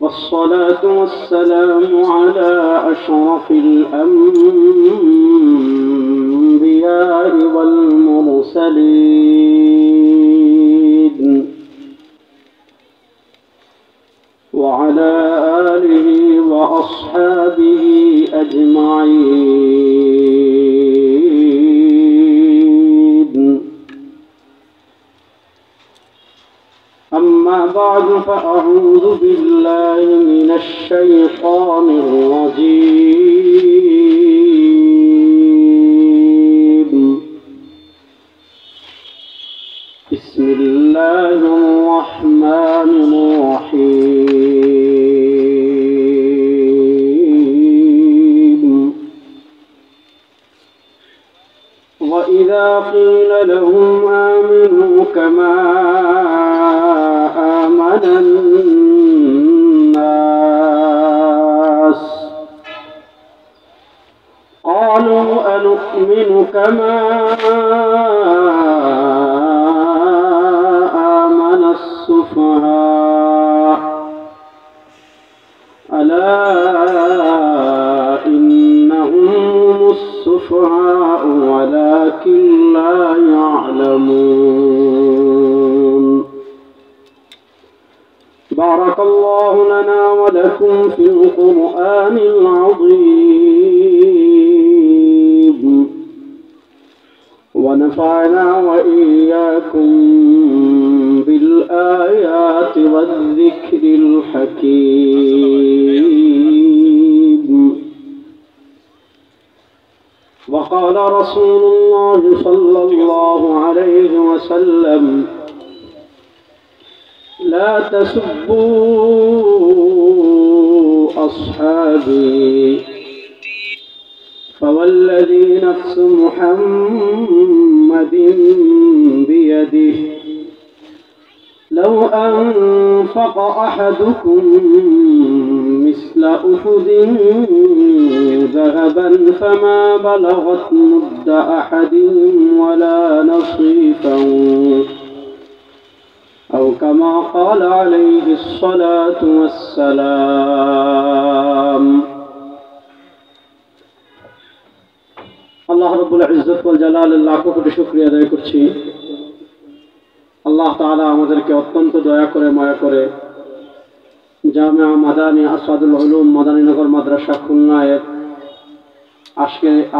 والصلاة والسلام على أشرف الأنبياء والمرسلين وعلى آله وأصحابه أجمعين. أما بعد فأعوذ بالله من الشيطان الرجيم. بسم الله الرحمن الرحيم. وإذا قيل لهم آمنوا كما آمن الناس قالوا أنؤمن كما آمن السفهاء ألا إنهم هم السفهاء ولكن لا يعلمون. بارك الله لنا ولكم في القرآن العظيم ونفعنا وإياكم بالآيات والذكر الحكيم. وقال رسول الله صلى الله عليه وسلم لا تسبوا أصحابي فوالذي نفس محمد بيده لو أنفق أحدكم مثل أحد ذهبا فما بلغت مد أحدهم ولا نصيفا أو كما قال عليه الصلاة والسلام. আল্লাহ রাব্বুল ইজ্জত ওয়াল জালালের লাখো কোটি শুকরিয়া আদায় করছি। আল্লাহ তাআলা আমাদেরকে অত্যন্ত দয়া করে মায়া করে জামিয়া মাদানী আসাদুল উলুম মাদানীনগর মাদ্রাসা খুলনায়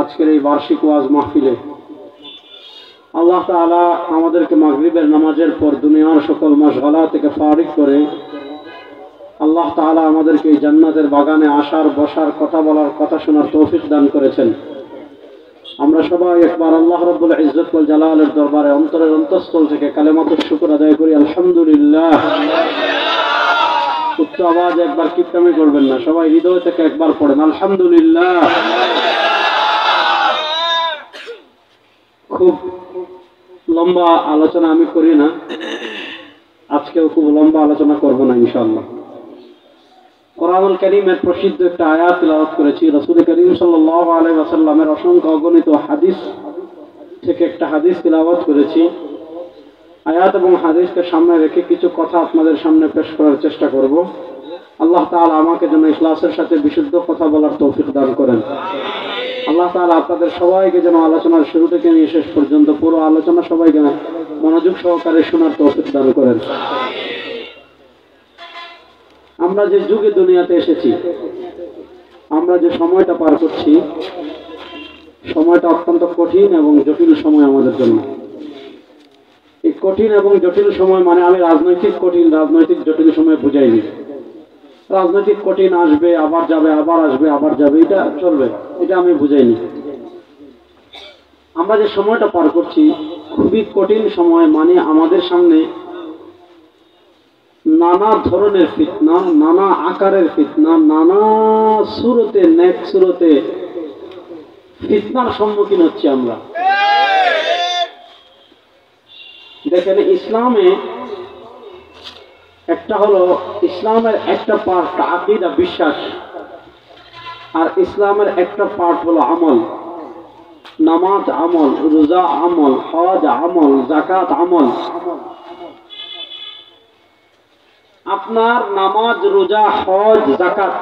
আজকের এই বার্ষিক ওয়াজ মাহফিলে আল্লাহ তাআলা আমাদেরকে মাগরিবের নামাজের পর দুনিয়ার সকল মশগালা থেকে ফারিগ করে আল্লাহ তাআলা আমাদেরকে এই জান্নাতের বাগানে আসার বসার কথা বলার কথা শোনার তৌফিক দান করেছেন। আমরা সবাই একবার আল্লাহ রাব্বুল ইজ্জত ওয়াল জালালের দরবারে অন্তরের অন্তঃস্থল থেকে কালেমাতুশ শুকর আদায় করি আলহামদুলিল্লাহ। উচ্চ আওয়াজ একবার কিপটামি করবেন না, সবাই হৃদয় থেকে একবার পড়েন আলহামদুলিল্লাহ। খুব লম্বা আলোচনা আমি করি না, আজকেও খুব লম্বা আলোচনা করব না ইনশাআল্লাহ। কোরআনুল কারীমের প্রসিদ্ধ একটা আয়াত তিলাওয়াত করেছি। রাসূল করিম সাল্লাল্লাহু আলাইহি ওয়াসাল্লামের অসংখ্য অগণিত হাদিস থেকে একটা হাদিস তিলাওয়াত করেছি। আয়াত এবং হাদিসকে সামনে রেখে কিছু কথা আপনাদের সামনে পেশ করার চেষ্টা করব। আল্লাহ তাআলা আমাকে যেন ইখলাসের সাথে বিশুদ্ধ কথা বলার তৌফিক দান করেন। আল্লাহ তাআলা আপনাদের সবাইকে যেন আলোচনার শুরু থেকে নিয়ে শেষ পর্যন্ত পুরো আলোচনা সবাইকে মনোযোগ সহকারে শোনার তৌফিক দান করেন। আমরা যে যুগে দুনিয়াতে এসেছি, আমরা যে সময়টা পার করছি, সময়টা অত্যন্ত কঠিন এবং জটিল সময় আমাদের জন্য। এই কঠিন এবং জটিল সময় মানে আমি রাজনৈতিক কঠিন রাজনৈতিক জটিল সময় বুঝাইনি। রাজনৈতিক কঠিন আসবে আবার যাবে, আবার আসবে আবার যাবে, এটা চলবে, এটা আমি বুঝাইনি। আমরা যে সময়টা পার করছি খুবই কঠিন সময়, মানে আমাদের সামনে নানা ধরনের ফিতনা, নানা আকারের ফিতনা, নানা সুরতে নেক সুরতে ফিতনার সম্মুখীন হচ্ছি আমরা। দেখেন, ইসলামে একটা হলো ইসলামের একটা পার্ট আকীদা বিশ্বাস, আর ইসলামের একটা পার্ট হলো আমল। নামাজ আমল, রোজা আমল, হজ আমল, যাকাত আমল। আপনার নামাজ, রোজা, হজ, যাকাত,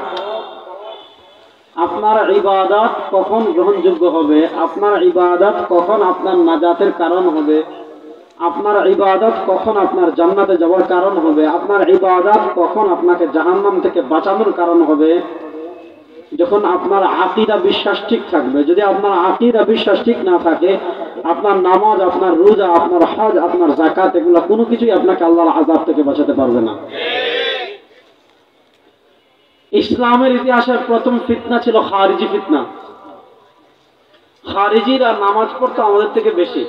আপনার ইবাদত কখন গ্রহণযোগ্য হবে, আপনার ইবাদত কখন আপনার নাজাতের কারণ হবে, আপনার ইবাদত কখন আপনার জান্নাতে যাওয়ার কারণ হবে, আপনার ইবাদত কখন আপনাকে জাহান্নাম থেকে বাঁচানোর কারণ হবে, যখন আপনার আকীদা বিশ্বাস ঠিক থাকবে। যদি আপনার আকীদা বিশ্বাস ঠিক না থাকে, আপনার নামাজ, আপনার রোজা, আপনার হজ, আপনার যাকাত, এগুলো কোনো কিছুই আপনাকে আল্লাহর আযাব থেকে বাঁচাতে পারবে না। ইসলামের ইতিহাসের প্রথম ফিতনা ছিল খারিজি ফিতনা। খারিজিরা নামাজ পড়তো আমাদের থেকে বেশি।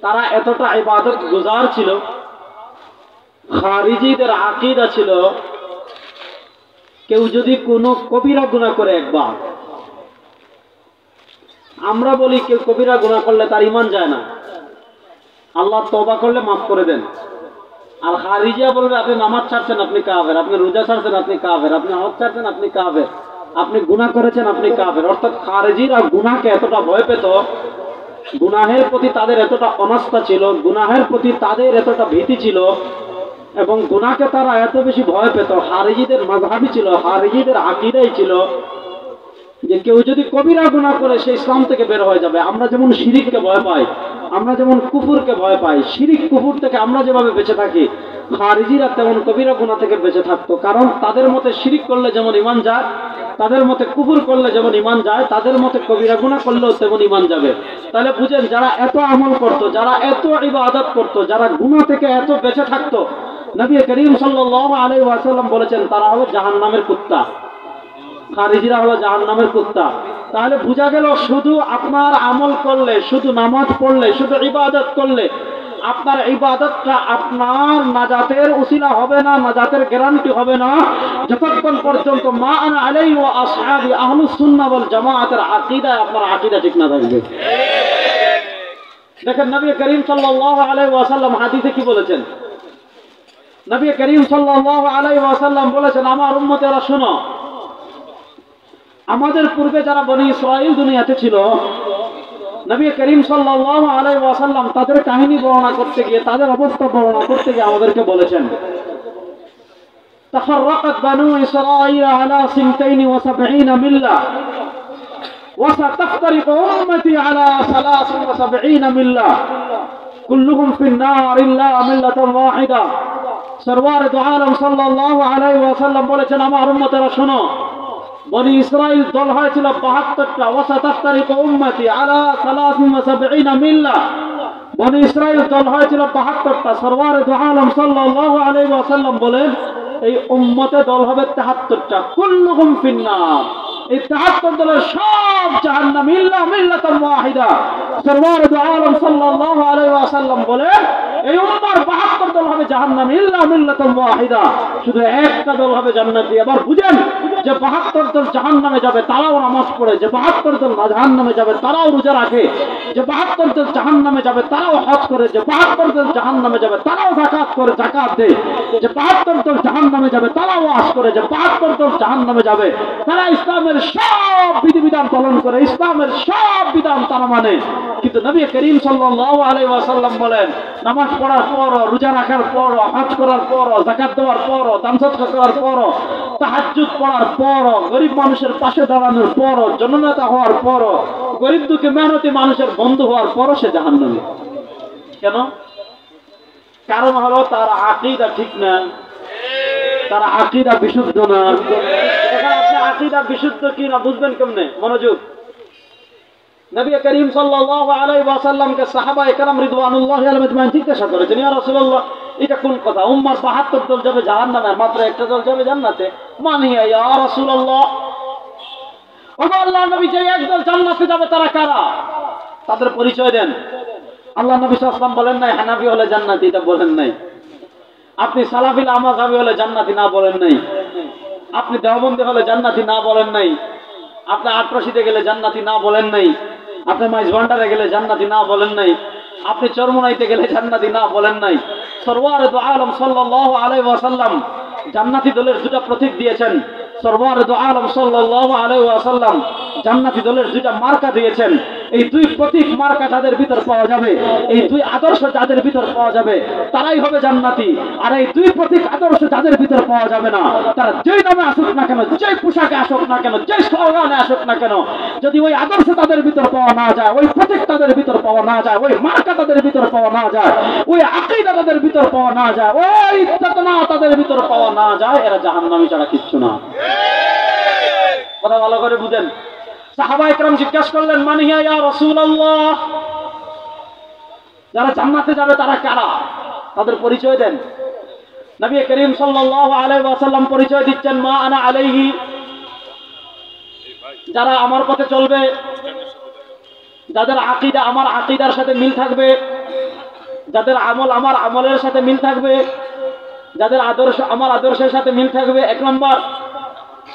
তারা এতটা ইবাদত গুজার ছিল। খারিজিদের আকীদা ছিল, কেউ যদি কোনো কবিরা গুনাহ করে একবার, আমরা বলি কেউ কবিরা গুনাহ করলে তার ঈমান যায় না, আল্লাহ তওবা করলে মাফ করে দেন। আর খারিজিয়া বলবে আপনি নামাজ ছাড়ছেন আপনি কাফের, আপনি রোজা ছাড়ছেন আপনি কাফের, আপনি হজ ছাড়ছেন আপনি কাফের, আপনি গুনাহ করেছেন আপনি কাফের। অর্থাৎ খারিজিরা গুনাহকে এতটা ভয় পেত, গুনাহের প্রতি তাদের এতটা অনাস্থা ছিল, গুনাহের প্রতি তাদের এতটা ভীতি ছিল, এবং গুনাহকে তারা এত বেশি ভয় পেত। খারিজিদের মাযহাবই ছিল, খারিজিদের আকীদাই ছিল যে কেউ যদি কবিরা গুনাহ করে সে ইসলাম থেকে বের হয়ে যাবে। আমরা যেমন শিরিককে ভয় পাই, আমরা যেমন কুফুরকে ভয় পাই, শিরিক কুফুর থেকে আমরা যেভাবে বেঁচে থাকি, খারিজিরা তেমন কবিরা গুনাহ থেকে বেঁচে থাকতো। কারণ তাদের মতে শিরিক করলে যেমন ঈমান যায়, তাদের মতে কুফুর করলে যেমন ঈমান যায়, তাদের মতে কবিরা গুনাহ করলেও তেমন ঈমান যাবে। তাহলে বুঝেন, যারা এত আমল করত, যারা এত ইবাদত করত, যারা গুনাহ থেকে এত বেঁচে থাকতো, নবী করিম সাল্লাল্লাহু আলাইহি ওয়াসাল্লাম বলেছেন তারা হলো জাহান্নামের কুত্তা। খারিজিরা হলো জাহান্নামের কুত্তা। তাহলে বোঝা গেল, শুধু আপনার আমল করলে, শুধু নামাজ পড়লে, শুধু ইবাদত করলে আপনার ইবাদতটা আপনার নাজাতের উসিলা হবে না, নাজাতের গ্যারান্টি হবে না, যতক্ষণ পর্যন্ত মা আনা আলাইহি ওয়া আসহাবি আহলুস সুন্নাহ ওয়াল জামাআতের আকীদা, আপনার আকীদা ঠিক না থাকবে। দেখেন নবী করিম সাল্লাল্লাহু আলাইহি ওয়াসাল্লাম হাদিসে কি বলেছেন? নবী করিম সাল্লাল্লাহু আলাইহি ওয়াসাল্লাম বলেছেন, আমার উম্মতেরা শোনো, আমাদের পূর্বে যারা বনি ইসরাইল দুনিয়াতে ছিল, নবী করিম সাল্লাল্লাহু আলাইহি ওয়াসাল্লাম তাদের কাহিনী বর্ণনা করতে গিয়ে, তাদের অবস্থা বর্ণনা করতে গিয়ে আমাদেরকে বলেছেন, তাফাররাকাত বানু ইসরাইল আলা 72 মিল্লাহ ওয়া সাতাফতারিকু উম্মতি আলা 73 মিল্লাহ কুল্লুহুম ফিন নার ইল্লা মিল্লাতান ওয়াহিদা। সরওয়ারে দু আলম সাল্লাল্লাহু আলাইহি ওয়াসাল্লাম বলেছেন, আমার উম্মতেরা শোনো, বনি ইসরাইল দল হয়েছিল 72টা, ওয়াসাতাফতারিকু উম্মতি আলা 73 মিল্লাহ। বনি ইসরাইল দল হয়েছিল 72টা। সরওয়ারে দু আলম সাল্লাল্লাহু আলাইহি ওয়াসাল্লাম বলেন, এই উম্মতে দল হবে 73টা, কুল্লুহুম ফিন্নার, এই 73 দলের সব জাহান্নাম ইল্লা মিল্লাতান ওয়াহিদা। সরওয়ারে দু আলম সাল্লাল্লাহু আলাইহি ওয়াসাল্লাম বলেন, এই উম্মার 72 দল হবে জাহান্নাম ইল্লা মিল্লাতান ওয়াহিদা, শুধু একটা দল হবে জান্নাতি। এবার বুঝেন যে 72 দল জাহান্নামে যাবে তারাও নামাজ পড়ে, যে 72 দল জাহান্নামে যাবে তারাও রোজা রাখে, যে 72 দল জাহান্নামে যাবে তারাও হজ করে, যে 72 দল জাহান্নামে যাবে তারাও যাকাত করে, যাকাত দেয়, যে 72 দল জাহান্নামে যাবে তারাও ওয়াজ করে, যে 72 দল জাহান্নামে যাবে তারা ইসলামের সব বিধিবিধান পালন করে, ইসলামের সব বিধান তারা মানে। কিন্তু নবী করিম সাল্লাল্লাহু আলাইহি ওয়াসাল্লাম বলেন, নামাজ পড়ার পর, রোজা রাখার পর, হজ করার পর, যাকাত দেওয়ার পর, দান সদকা করার পর, তাহাজ্জুদ পড়ার পর, গরিব মানুষের পাশে দাঁড়ানোর পর, জননেতা হওয়ার পর, গরিব দুঃখী মেহনতি মানুষের বন্ধু হওয়ার পর সে জাহান্নামী। কেন? কারণ হলো তার আকীদা ঠিক না, তার আকীদা বিশুদ্ধ না। এখন আপনি আকীদা বিশুদ্ধ কি না বুঝবেন কেমনে? মনোযোগ। নবী করিম সাল্লাল্লাহু আলাইহি ওয়াসাল্লামকে সাহাবায়ে কেরাম রিদওয়ানুল্লাহি আলাইহিম আজমাইন জিজ্ঞাসা করেছেন, ইয়া রাসূলুল্লাহ, এটা কোন কথা? উম্মার 72 দল যাবে জাহান্নামে, মাত্র একটা দল যাবে জান্নাতে। মানিয়া ইয়া রাসূলুল্লাহ, ওগো আল্লাহর নবী, যে একদল জান্নাতে যাবে তারা কারা? তাদের পরিচয় দেন। আল্লাহর নবী সাল্লাল্লাহু আলাইহি ওয়াসাল্লাম বলেন নাই হানাফি হলে জান্নাতি, এটা বলেন নাই। আপনি সালাফি মাযহাবী হলে জান্নাতি, না বলেন নাই। আপনি দেওবন্দি হলে জান্নাতি, না বলেন নাই। আপনি আটরশিতে গেলে জান্নাতি, না বলেন নাই। আপনি মাইজভান্ডারে গেলে জান্নাতি, না বলেন নাই। আপনি চরমোনাইতে গেলে জান্নাতি, না বলেন নাই। সরওয়ারে দু আলম সাল্লাল্লাহু আলাইহি ওয়াসাল্লাম জান্নাতি দলের দুটা প্রতীক দিয়েছেন। সরওয়ারে দু আলম সাল্লাল্লাহু আলাইহি ওয়াসাল্লাম জান্নাতি দলের দুটা মার্কা দিয়েছেন। এই দুই প্রতীক মার্কা যাদের ভিতর পাওয়া যাবে, এই দুই আদর্শ যাদের ভিতর পাওয়া যাবে, তারাই হবে জান্নাতি। আর এই দুই প্রতীক আদর্শ যাদের ভিতর পাওয়া যাবে না, তারা যেই নামে আসুক না কেন, যেই পোশাকে আসুক না কেন, যেই স্লোগানে আসুক না কেন, যদি ওই আদর্শ তাদের ভিতর পাওয়া না যায়, ওই প্রতীক তাদের ভিতর পাওয়া না যায়, ওই মার্কা তাদের ভিতর পাওয়া না যায়, ওই আকীদা তাদের ভিতর পাওয়া না যায়, ওই চেতনা তাদের ভিতর পাওয়া না যায়, এরা জাহান্নামী ছাড়া কিচ্ছু না। কথা ভালো করে বুঝেন। সাহাবায়ে কেরাম জিজ্ঞাসা করলেন, মান হিয়া ইয়া রাসূলুল্লাহ, যারা জান্নাতে যাবে তারা কারা? তাদের পরিচয় দেন। নবী করিম সাল্লাল্লাহু আলাইহি ওয়াসাল্লাম পরিচয় দিচ্ছেন, মা আনা আলাইহি, যারা আমার পথে চলবে, যাদের আকীদা আমার আকীদার সাথে মিল থাকবে, যাদের আমল আমার আমলের সাথে মিল থাকবে, যাদের আদর্শ আমার আদর্শের সাথে মিল থাকবে, এক নম্বর।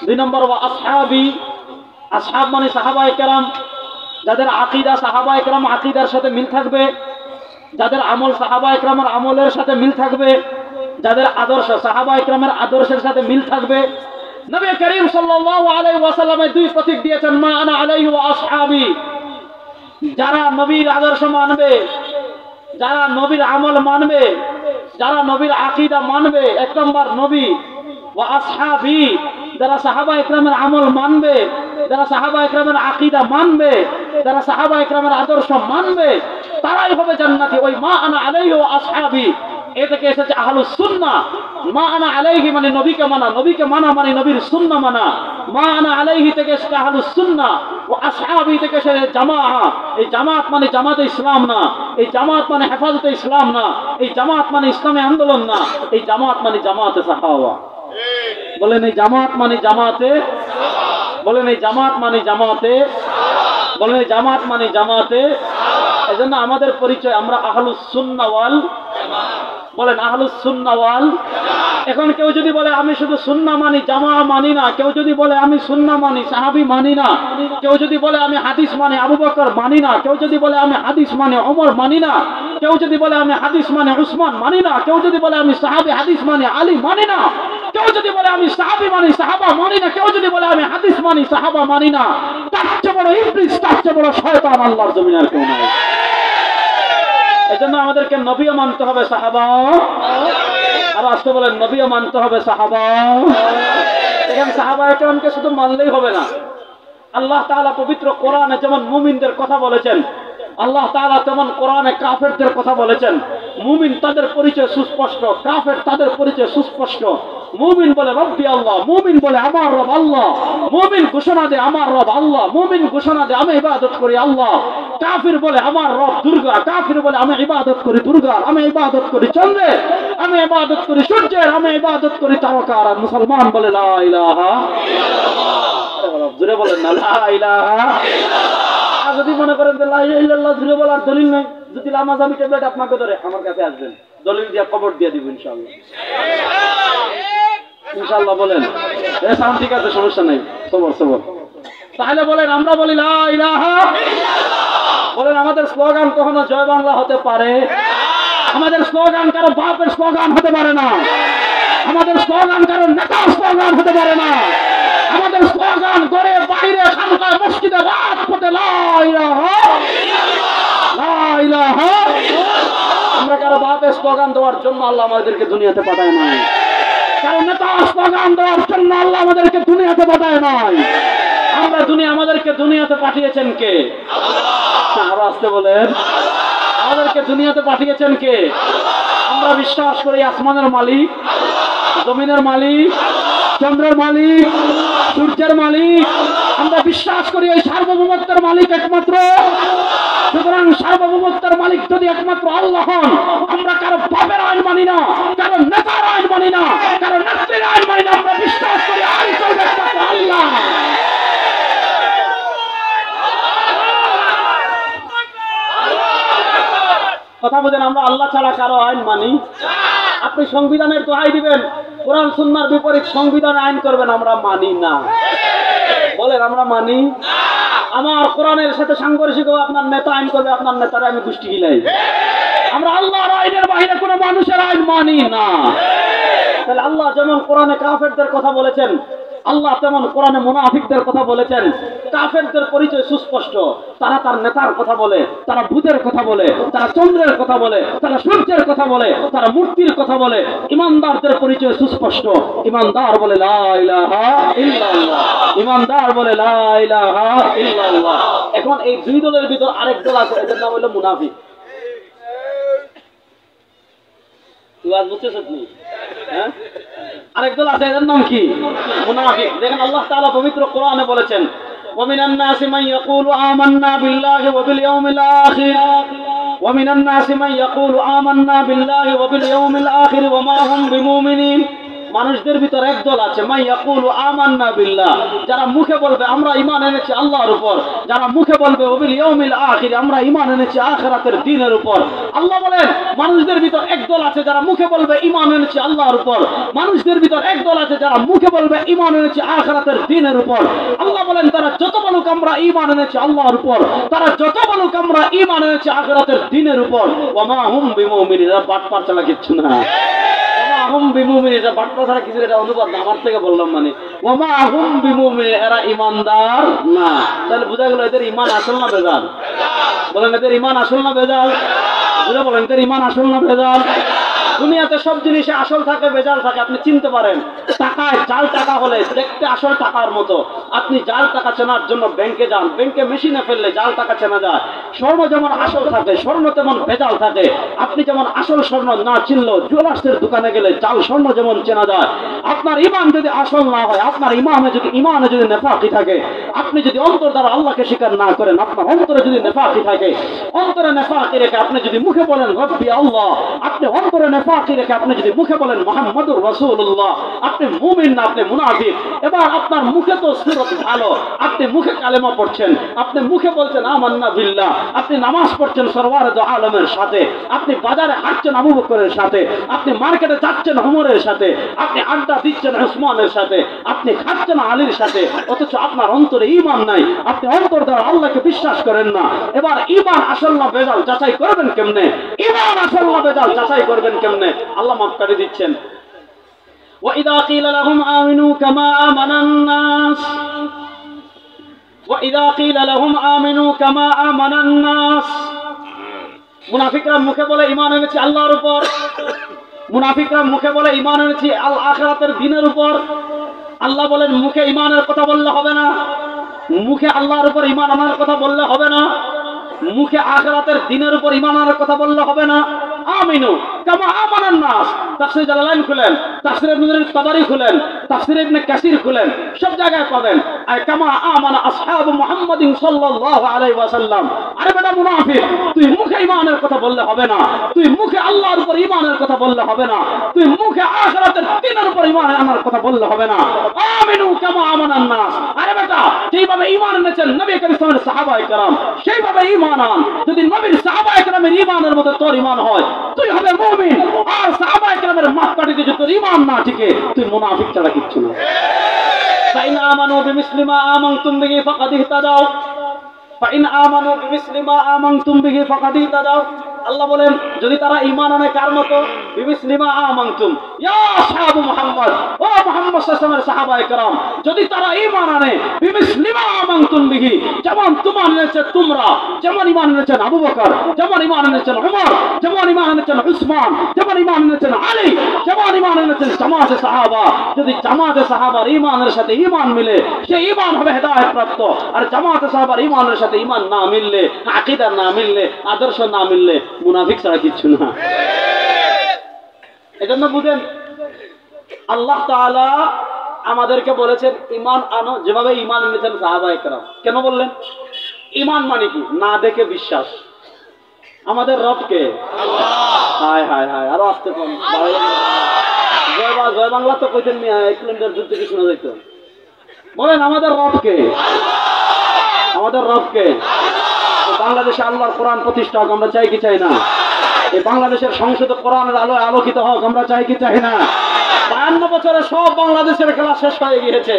দুই নম্বর, ওয়া আসহাবি, আসহাব মানে সাহাবায়ে কেরাম, যাদের আকীদা সাহাবায়ে কেরাম আকীদার সাথে মিল থাকবে, যাদের আমল সাহাবায়ে কেরামের আমলের সাথে মিল থাকবে, যাদের আদর্শ সাহাবায়ে কেরামের আদর্শের সাথে মিল থাকবে। নবী করিম সাল্লাল্লাহু আলাইহি ওয়াসাল্লাম দুই প্রতীক দিয়েছেন, মা আনা আলাইহি ওয়া আসহাবি, যারা নবীর আদর্শ মানবে, যারা নবীর আমল মানবে, যারা নবীর আকীদা মানবে, এক নম্বর নবী। ওয়া আসহাবি, যারা সাহাবায়ে কেরামের আমল মানবে, যারা সাহাবায়ে কেরামের আকীদা মানবে, যারা সাহাবায়ে কেরামের আদর্শ মানবে, তারাই হবে জান্নাতি। ওই মা আনা আলাইহি ওয়া আসহাবি এ থেকে এসেছে আহলুস সুন্নাহ। মা আনা আলাইহি মানে নবীকে মানা, নবীকে মানা মানে নবীর সুন্নাহ মানা। মা আনা আলাইহি থেকে এসেছে আহলুস সুন্নাহ, ও আসহাবি থেকে এসেছে জামাআহ। এই জামাত মানে জামাতে ইসলাম না, এই জামাত মানে হেফাজতে ইসলাম না, এই জামাত মানে ইসলামী আন্দোলন না, এই জামাত মানে জামাতে সাহাবা। বলেন এই জামাত মানে জামাতে, বলেন এই জামাত মানে জামাতে, বলেন এই জামাত মানে জামাতে। এজন্য আমাদের পরিচয়, আমরা আহলুস সুন্নাহ ওয়াল জামাত। বলেন আহলুস সুন্নাহ ওয়াল। এখন কেউ যদি বলে আমি শুধু সুন্নাহ মানি, জামা মানি না, কেউ যদি বলে আমি সুন্নাহ মানি, সাহাবী মানি না, কেউ যদি বলে আমি হাদিস মানি, আবু বকর মানি না, কেউ যদি বলে আমি হাদিস মানি, ওমর মানি না, কেউ যদি বলে আমি হাদিস মানি, উসমান মানি না, কেউ যদি বলে আমি সাহাবী হাদিস মানি, আলী মানি না, কেউ যদি বলে আমি সাহাবী মানি, সাহাবা মানি না, কেউ যদি বলে আমি হাদিস মানি, সাহাবা মানি না, তার চেয়ে বড় ইবলিস, তার চেয়ে বড় শয়তান আল্লাহর জমিনে আর কেউ নাই। এজন্য আমাদেরকে নবীও মানতে হবে, সাহাবা, আর আসতে বলেন নবীও মানতে হবে, সাহাবা। এখানে সাহাবায়ে কেরামকে শুধু মানলেই হবে না। আল্লাহ তাআলা পবিত্র কোরআনে যেমন মুমিনদের কথা বলেছেন, আল্লাহ তাআলা তেমন কোরআনে কাফেরদের কথা বলেছেন। মুমিন তাদের পরিচয় সুস্পষ্ট, কাফের তাদের পরিচয় সুস্পষ্ট। মুমিন বলে রব্বি আল্লাহ, মুমিন বলে আমার রব আল্লাহ, মুমিন ঘোষণা দেয় আমার রব আল্লাহ, মুমিন ঘোষণা দেয় আমি ইবাদত করি আল্লাহ। কাফির বলে আমার রব দুর্গা, কাফির বলে আমি ইবাদত করি দুর্গার, আমি ইবাদত করি চন্দ্রের, আমি ইবাদত করি সূর্যের, আমি ইবাদত করি তারকার। আর মুসলমান বলে লা ইলাহা ইল্লাল্লাহ। জোরে বলেন না লা ইলাহা ইল্লাল্লাহ। আর যদি মনে করেন যে লা ইলাহা ইল্লাল্লাহ জোরে বলার দলিল নাই, যদি লামাজামি ট্যাবলেট আপনাকে ধরে, আমার কাছে আসবেন, দলিল দিয়ে কবর দিয়ে দিব ইনশাআল্লাহ। ইনশাআল্লাহ বলেন এ সাউন্ড ঠিক আছে, সমস্যা নাই, সবর সবর। তাহলে বলেন আমরা বলি লা ইলাহা ইল্লাল্লাহ। বলেন আমাদের স্লোগান কখনো জয় বাংলা হতে পারে? আমাদের স্লোগান কারো বাপের স্লোগান হতে পারে না, আমাদের স্লোগান কারো নেতার স্লোগান হতে পারে না। আমাদের স্লোগান করে বাইরে খানকায় মসজিদে রাজপথে লা ইলাহা ইল্লাল্লাহ, লা ইলাহা ইল্লাল্লাহ। আমরা কারো বাপের স্লোগান দেওয়ার জন্য আল্লাহ আমাদেরকে দুনিয়াতে পাঠায় নাই, কারণ নেতার স্লোগান দেওয়ার জন্য আল্লাহ আমাদেরকে দুনিয়াতে পাঠায় নাই। আমরা আমাদেরকে দুনিয়াতে পাঠিয়েছেন কে? আল্লাহ। আরো আসতে বলেন আমাদেরকে দুনিয়াতে পাঠিয়েছেন কে? আমরা বিশ্বাস করি আসমানের মালিক, জমিনের মালিক, চন্দ্রের মালিক, সূর্যের মালিক। আমরা বিশ্বাস করি ওই সার্বভৌমত্বের মালিক একমাত্র। সুতরাং সার্বভৌমত্বের মালিক যদি একমাত্র আল্লাহ হন, আমরা কারো বাপের আইন মানি না, কারো নেতার আইন মানি না, কারো নেত্রীর আইন মানি না। আমরা বিশ্বাস করি আইন চলবে একমাত্র আল্লাহ। কথা বুঝেন, আমরা আল্লাহ ছাড়া কারো আইন মানি। আপনি সংবিধানের দোহাই দিবেন, কোরআন সুন্নাহর বিপরীত সংবিধান আইন করবেন, আমরা মানি না। বলেন আমরা মানি না। আমার কোরআনের সাথে সাংঘর্ষিক হবে আপনার নেতা আইন করবে, আপনার নেতারে আমি গোষ্ঠী গিলাই। আমরা আল্লাহর আইনের বাইরে কোনো মানুষের আইন মানি না। তাহলে আল্লাহ যেমন কোরআনে কাফেরদের কথা বলেছেন, আল্লাহ তেমন কোরআনে মুনাফিকদের কথা বলেছেন, কাফেরদের পরিচয় সুস্পষ্ট। তারা তার নেতার কথা বলে, তারা ভূতের কথা বলে, তারা চন্দ্রের কথা বলে, তারা সূর্যের কথা বলে, তারা মূর্তির কথা বলে। ইমানদারদের পরিচয় সুস্পষ্ট। ইমানদার বলে লা ইলাহা ইল্লাল্লাহ, ইমানদার বলে লা ইলাহা ইল্লাল্লাহ। এখন এই দুই দলের ভিতর আরেক দল আছে, এদের নাম হলো মুনাফিক। তুই আজ বুঝছিস আপনি? হ্যাঁ, আরেক দল আছে, এদের নাম কি? মুনাফিক। দেখেন আল্লাহ তাআলা পবিত্র কোরআনে বলেছেন, ومن الناس من يقول آمنا بالله وباليوم الآخر ومن الناس من يقول آمنا بالله وباليوم الآخر وما هم بمؤمنين। মানুষদের ভিতর একদল আছে, মাই ইয়াকুলু আমান্না বিল্লাহ, যারা মুখে বলবে আমরা ঈমান এনেছি আল্লাহর উপর, যারা মুখে বলবে ওয়াবিল ইয়াউমিল আখির, আমরা ঈমান এনেছি আখিরাতের দিনের উপর। আল্লাহ বলেন মানুষদের ভিতর একদল আছে যারা মুখে বলবে ঈমান এনেছি আল্লাহর উপর, মানুষদের ভিতর একদল আছে যারা মুখে বলবে ঈমান এনেছি আখিরাতের দিনের উপর। আল্লাহ বলেন তারা যত বলুক আমরা ঈমান এনেছি আল্লাহর উপর, তারা যত বলুক আমরা ঈমান এনেছি আখিরাতের দিনের উপর, ওয়া মা হুম বিমুমিনিন, বাটপার ছাড়া কিচ্ছু না। হুম বিমুমিন, এটা বাটপা ছাড়া কিছু, এটা অনুবাদ না, আমার থেকে বললাম। মানে ওমা হুম বিমুমিন, এরা ইমানদার না। তাহলে বোঝা গেল এদের ইমান আসল না বেজাল? বলেন এদের ইমান আসল না বেজাল? বুঝে বলেন এদের ইমান আসল না বেজাল? দুনিয়াতে সব জিনিসে আসল থাকে বেজাল থাকে, আপনি চিনতে পারেন। টাকায় জাল টাকা হলে দেখতে আসল টাকার মতো, আপনি জাল টাকা চেনার জন্য ব্যাংকে যান, ব্যাংকে মেশিনে ফেললে জাল টাকা চেনা যায়। স্বর্ণ যেমন আসল থাকে, স্বর্ণ তেমন বেজাল থাকে। আপনি যেমন আসল স্বর্ণ না চিনলেও জুয়েলার্সের দোকানে গেলে জাল স্বর্ণ যেমন চেনা যায়। আপনার ইমান যদি আসল না হয়, আপনার ইমানে যদি নেফাকি থাকে, আপনি যদি অন্তর দ্বারা আল্লাহকে স্বীকার না করেন, আপনার অন্তরে যদি নেফাকি থাকে, অন্তরে নেফাকি রেখে আপনি যদি মুখে বলেন রব্বি আল্লাহ, আপনি অন্তরে নেফাকি রেখে আপনি যদি মুখে বলেন মুহাম্মাদুর রাসূলুল্লাহ, আপনি মুমিন না, আপনি মুনাফিক। এবার আপনার মুখে তো সুরত ভালো, আপনি মুখে কালেমা পড়ছেন, আপনি মুখে বলছেন আমান্না বিল্লাহ, আপনি নামাজ পড়ছেন সরওয়ারে দু আলমের সাথে, আপনি বাজারে হাঁটছেন আবু বকরের সাথে, আপনি মার্কেটে যাচ্ছেন ওমরের সাথে, আপনি আড্ডা দিচ্ছেন উসমানের সাথে, আপনি খাচ্ছেন আলীর সাথে, অথচ আপনার অন্তরে ঈমান নাই, আপনি অন্তর দ্বারা আল্লাহকে বিশ্বাস করেন না। এবার ঈমান আসল না বেজাল যাচাই করবেন কেমনে? ঈমান আসল না বেজাল যাচাই করবেন কেমনে? আল্লাহ মাফ করে দিচ্ছেন, وَإِذَا قِيلَ لَهُمْ آمِنُوا كَمَا آمَنَ النَّاسُ وَإِذَا قِيلَ لَهُمْ آمِنُوا كَمَا آمَنَ النَّاسُ। মুনাফিকরা মুখে বলে ঈমান এনেছি আল্লাহর উপর, মুনাফিকরা মুখে বলে ঈমান এনেছি আখিরাতের দিনের উপর। আল্লাহ বলেন মুখে ঈমানের কথা বললে হবে না, মুখে আল্লাহর উপর ঈমান আনার কথা বললে হবে না, মুখে আখিরাতের দিনের উপর ঈমান আনার কথা বললে হবে না। আমিনু কামা আমানান নাস, তাফসীর জালালাইন খুলেন, তাফসীর ইবনে তাবারি খুলেন, তাফসীর ইবনে কাসির খুলেন, সব জায়গায় পাবেন আয় কামা আমানা আসহাবু মুহাম্মাদিন সাল্লাল্লাহু আলাইহি ওয়াসাল্লাম। আরে বেটা মুনাফিক, তুই মুখে ঈমানের কথা বললে হবে না, তুই মুখে আল্লাহর উপর ঈমানের কথা বললে হবে না, তুই মুখে আখিরাতের দিনের উপর ঈমান আনার কথা বললে হবে না। আমিনু কামা আমানান নাস, আরে বেটা যেভাবে ঈমান এনেছেন নবী করিম সাল্লাল্লাহু আলাইহি ওয়াসাল্লামের সাহাবায়ে কেরাম, সেইভাবে ঈমান আন। যদি নবীর সাহাবায়ে কেরামের ঈমানের মতো তোর ঈমান হয়, তুই হবে মুমিন। আর সাহাবায়ে কেরামের মাপকাঠিতে যদি তোর ঈমান না টিকে, তুই মুনাফিক ছাড়া কিচ্ছু না। ফাইন আমানু বিমিসলি মা আমানতুম বিহি ফাকাদ ইহতাদাও, ফাইন আমানু বিমিসলি মা আমানতুম বিহি ফাকাদ ইহতাদাও। আল্লাহ বলেন যদি তারা ঈমান আনে কার মতো? বিমিসলি মা আমানতুম, ইয়া আসহাবু মুহাম্মদ, ও মুহাম্মদ সাল্লাল্লাহু আলাইহি ওয়াসাল্লামের সাহাবায়ে কেরাম, যদি তারা ঈমান আনে বিমিসলি মা আমানতুম বিহি, যেমন তোমার এনেছে তোমরা, যেমন ঈমান এনেছেন আবু বকর, যেমন ঈমান এনেছেন ওমর, যেমন ঈমান এনেছেন উসমান, যেমন ঈমান এনেছেন আলী, যেমন ঈমান এনেছেন জামাতে সাহাবা। যদি জামাতে সাহাবার ঈমানের সাথে ঈমান মিলে, সেই ঈমান হবে হেদায়েত প্রাপ্ত। আর জামাতে সাহাবার ঈমানের সাথে ঈমান না মিললে, আকীদা না মিললে, আদর্শ না মিললে, মুনাফিক ছাড়া কিচ্ছু না। এজন্য বুঝেন আল্লাহ তাআলা আমাদেরকে বলেছেন ঈমান আনো, যেভাবে ঈমান এনেছেন সাহাবায়ে কেরাম। কেন বললেন? ঈমান মানে কি? না দেখে বিশ্বাস। আমাদের রবকে আল্লাহ। হায় হায় হায়, আরো আসতে পারেন। জয় বাংলা তো কইতেন মিয়া, ইংল্যান্ডের যুদ্ধ কি শোনা যাইতো? বলেন আমাদের রবকে, আমাদের রবকে। বাংলাদেশে আল্লাহর কোরআন প্রতিষ্ঠা হোক, আমরা চাই কি চাই না? এই বাংলাদেশের সংসদে কোরআনের আলোয় আলোকিত হোক, আমরা চাই কি চাই না? 52 বছরে সব বাংলাদেশের খেলা শেষ হয়ে গিয়েছে।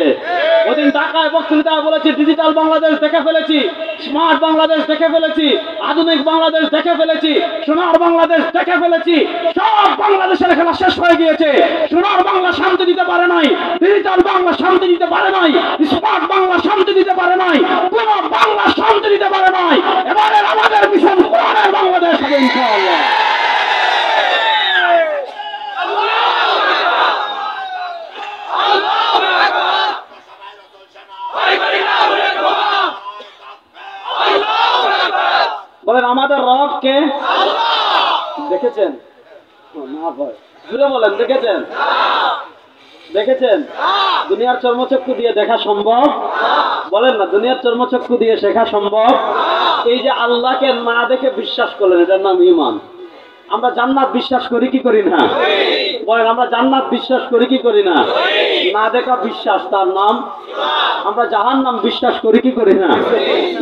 ওদিন ঢাকায় বক্তৃতায় বলেছি ডিজিটাল বাংলাদেশ দেখে ফেলেছি, স্মার্ট বাংলাদেশ দেখে ফেলেছি, আধুনিক বাংলাদেশ দেখে ফেলেছি, সোনার বাংলাদেশ দেখে ফেলেছি। সব বাংলাদেশের খেলা শেষ হয়ে গিয়েছে। সোনার বাংলা শান্তি দিতে পারে নাই, ডিজিটাল বাংলা শান্তি দিতে পারে আমাদের রব কে? দেখেছেন? না ভাই, জুড়ে বলেন, দেখেছেন? দেখেছেন? দুনিয়ার চর্মচক্ষু দিয়ে দেখা সম্ভব? বলেন না, দুনিয়ার চর্মচক্ষু দিয়ে শেখা সম্ভব? এই যে আল্লাহকে না দেখে বিশ্বাস করলেন, এটার নাম ঈমান। আমরা জান্নাত বিশ্বাস করি কি করি না? বলেন, আমরা জান্নাত বিশ্বাস করি কি করি না? না দেখা বিশ্বাস, তার নাম। আমরা জাহান্নাম বিশ্বাস করি কি করি না?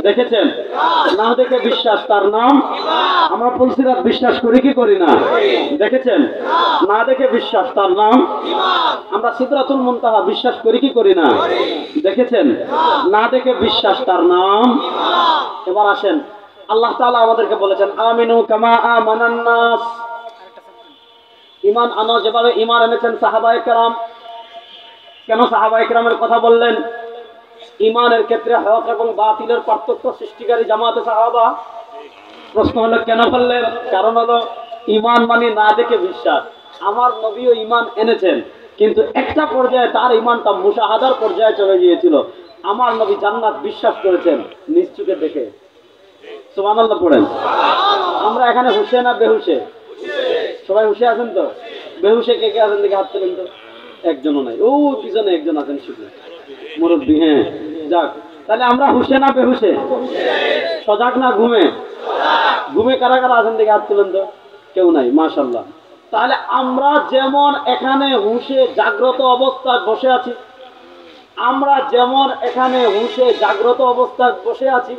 দেখেছেন? না দেখে বিশ্বাস, তার নাম। আমরা পুলসিরাত বিশ্বাস করি কি করি না? দেখেছেন? না দেখে বিশ্বাস, তার নাম। আমরা সিদরাতুল মুনতাহা বিশ্বাস করি কি করি না? দেখেছেন? না দেখে বিশ্বাস, তার নাম। এবার আসেন, আল্লাহ তাআলা আমাদেরকে বলেছেন আমিনু কামা আমানান নাস, ঈমান আনো যেভাবে ঈমান এনেছেন সাহাবায়ে কেরাম। কেন সাহাবায়ে কেরামের কথা বললেন? ঈমানের ক্ষেত্রে হক এবং বাতিলের পার্থক্য সৃষ্টিকারী জামাতে সাহাবা। প্রশ্ন হলো কেন বললেন? কারণ হলো ঈমান মানে না দেখে বিশ্বাস। আমার নবীও ঈমান এনেছেন, কিন্তু একটা পর্যায়ে তার ঈমানটা মুশাহাদার পর্যায়ে চলে গিয়েছিল। আমার নবী জান্নাত বিশ্বাস করেছেন নিজ চোখে দেখে। সুবহানাল্লাহ পড়েন। আমরা এখানে হুশে না বেহুশে? সবাই হুশে আছেন তো? বেহুশে কে কে আছেন দেখে হাত তোলেন তো। একজনও নাই, ও পিছনে একজন আছেন শুধু, মুরব্বী। হ্যাঁ, যাক, তাহলে আমরা হুশে না বেহুশে? সজাগ না ঘুমে? ঘুমে কারা কারা আছেন দেখে হাত তোলেন তো। কেউ নাই, মাশাআল্লাহ। তাহলে আমরা যেমন এখানে হুশে জাগ্রত অবস্থায় বসে আছি, আমরা যেমন এখানে হুশে জাগ্রত অবস্থায় বসে আছি,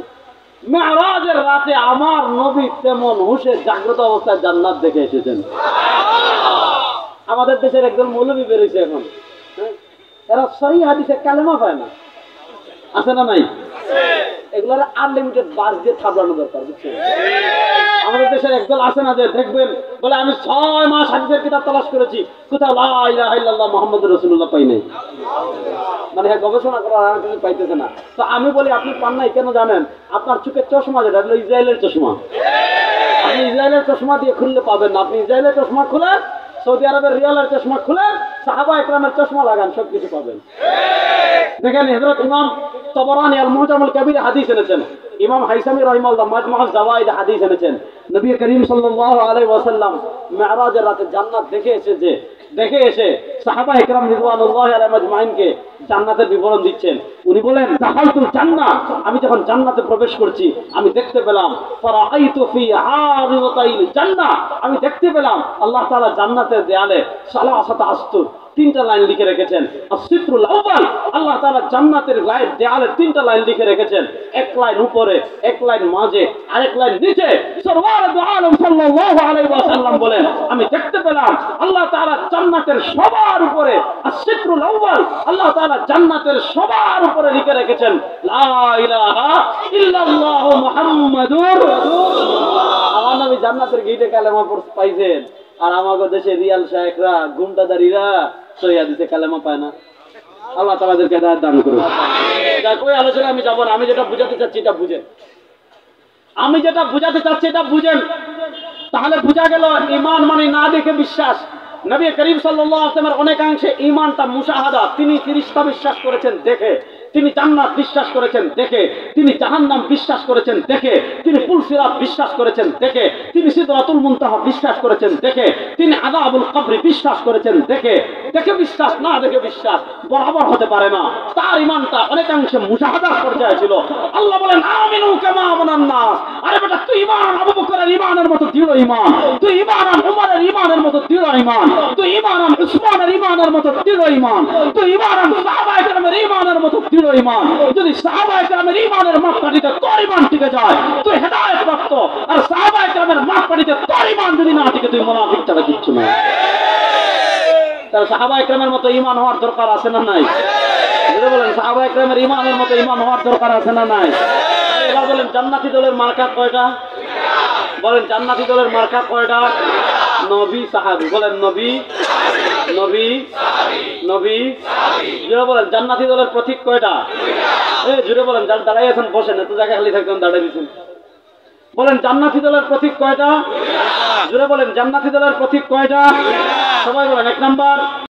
মেরাজের রাতে আমার নবী তেমন হুশে জাগ্রত অবস্থায় জান্নাত দেখে এসেছেন। আমাদের দেশের একজন মৌলবী বেরিয়েছে এখন, এরা সহিহ হাদিসে কালেমা পায় না, আছে না নাই? এগুলোর আনলিমিটেড বাস দিয়ে থাবলানো দরকার, বুঝছেন? আমাদের দেশের একদল আছে না যে দেখবেন বলে আমি 6 মাস হাদিসের কিতাব তালাশ করেছি, কোথাও লা ইলাহা ইল্লাল্লাহ মুহাম্মাদুর রাসূলুল্লাহ পাই নাই। মানে হ্যাঁ, গবেষণা করার আর কিছু পাইতেছে না। তো আমি বলি আপনি পান নাই কেন জানেন? আপনার চোখের চশমা যেটা হলো ইসরায়েলের চশমা, আপনি ইসরায়েলের চশমা দিয়ে খুললে পাবেন না। আপনি ইসরায়েলের চশমা খুলে, সৌদি আরবের রিয়ালের চশমা খুলে, সাহাবা একরামের চশমা লাগান, সবকিছু পাবেন। দেখেন, হযরত ইমাম তাবরানী আল মুজামুল কবির হাদিস এনেছেন, ইমাম হাইসামি রাহিমাহুল্লাহ মাজমুউজ জাওয়াইদ হাদিস এনেছেন। নবী করিম সাল্লাল্লাহু আলাইহি ওয়াসাল্লাম মেরাজের রাতে জান্নাত দেখে এসে সাহাবা ইকরাম রিদওয়ানুল্লাহি আলাইহিম আজমাইনকে জান্নাতের বিবরণ দিচ্ছেন। উনি বলেন দাখালতুল জান্নাহ, আমি যখন জান্নাতে প্রবেশ করছি আমি দেখতে পেলাম ফারাআইতু ফি আরিদাতাইল জান্নাহ, আমি দেখতে পেলাম আল্লাহ তাআলা জান্নাতের দেয়ালে সালাসাতা আসতুর, 3টা লাইন লিখে রেখেছেন। আসিত্রুল আউয়াল, আল্লাহ তাআলা জান্নাতের গায়ের দেয়ালে 3টা লাইন লিখে রেখেছেন, এক লাইন উপরে, এক লাইন মাঝে, আরেক লাইন নিচে। সরওয়ার দু আলম সাল্লাল্লাহু আলাইহি ওয়াসাল্লাম বলেন আমি দেখতে পেলাম আল্লাহ তাআলা জান্নাতের সবার উপরে আসিত্রুল আউয়াল, আল্লাহ তাআলা জান্নাতের সবার উপরে লিখে রেখেছেন লা ইলাহা ইল্লাল্লাহ মুহাম্মাদুর রাসূলুল্লাহ। আমার নবী জান্নাতের গেটে কালেমা পাইছেন, আর আমাদের দেশে রিয়াল শায়েখরা গুন্ডাদারিরা সহিহ হাদিসে কালেমা পায় না। আল্লাহ তাআলাদেরকে হেদায়েত দান করুন। যাক, ওই আলোচনা আমি যাব না। আমি যেটা বুঝাতে চাচ্ছি এটা বুঝেন, আমি যেটা বুঝাতে চাচ্ছি এটা বুঝেন। তাহলে বুঝা গেল ঈমান মানে না দেখে বিশ্বাস। নবী করিম সাল্লাল্লাহু আলাইহি ওয়াসাল্লামের অনেকাংশে ঈমানটা মুশাহাদা, তিনি ফেরেশতা বিশ্বাস করেছেন দেখে, তিনি জান্নাত বিশ্বাস করেছেন দেখে, তিনি জাহান্নাম বিশ্বাস করেছেন দেখে, তিনি পুলসিরাত বিশ্বাস করেছেন দেখে, তিনি সিদরাতুল মুনতাহা বিশ্বাস করেছেন দেখে, তিনি আযাবুল কবর বিশ্বাস করেছেন দেখে। দেখে বিশ্বাস, না দেখে বিশ্বাস বরাবর হতে পারে না। তার ঈমানটা অনেকাংশে মুশাহাদার পর্যায়ে ছিল। আল্লাহ বলেন আমিনু কামা আমানান নাস। আরে বেটা, তুই ঈমান আবু বকরের ঈমানের মতো দৃঢ় ঈমান, তুই ঈমান উমরের ঈমানের মতো দৃঢ় ঈমান, তুই ঈমান উসমানের ঈমানের মতো দৃঢ় ঈমান, তুই ঈমান সাহাবায়ে কেরামের ঈমানের মতো দৃঢ় ঈমান। যদি সাহাবায়ে কেরামের ঈমানের মাপকাঠিতে তোর ঈমান টিকে যায় তুই হেদায়েত প্রাপ্ত, আর সাহাবায়ে কেরামের মাপকাঠিতে তোর ঈমান যদি না টিকে তুই মুনাফিক ছাড়া কিচ্ছু না। তাহলে সাহাবায়ে কেরামের মতো ঈমান হওয়ার দরকার আছে না নাই? বলেন, সাহাবায়ে কেরামের ঈমানের মতো ঈমান হওয়ার দরকার আছে না নাই? এবার বলেন, জান্নাতি দলের মার্কা কয়টা? বলেন, জান্নাতি দলের মার্কা কয়টা? নবী, সাহাবী। বলেন, নবী, নবী, নবী। জুড়ে বলেন, জান্নাতি দলের প্রতীক কয়টা? জুড়ে বলেন, যারা দাঁড়াই আছেন বসেন, এত জায়গায় খালি থাকবেন, দাঁড়াই দিচ্ছেন। বলেন, জান্নাতি দলের প্রতীক কয়টা? জুড়ে বলেন, জান্নাতি দলের প্রতীক কয়টা? সবাই বলেন, 1 নাম্বার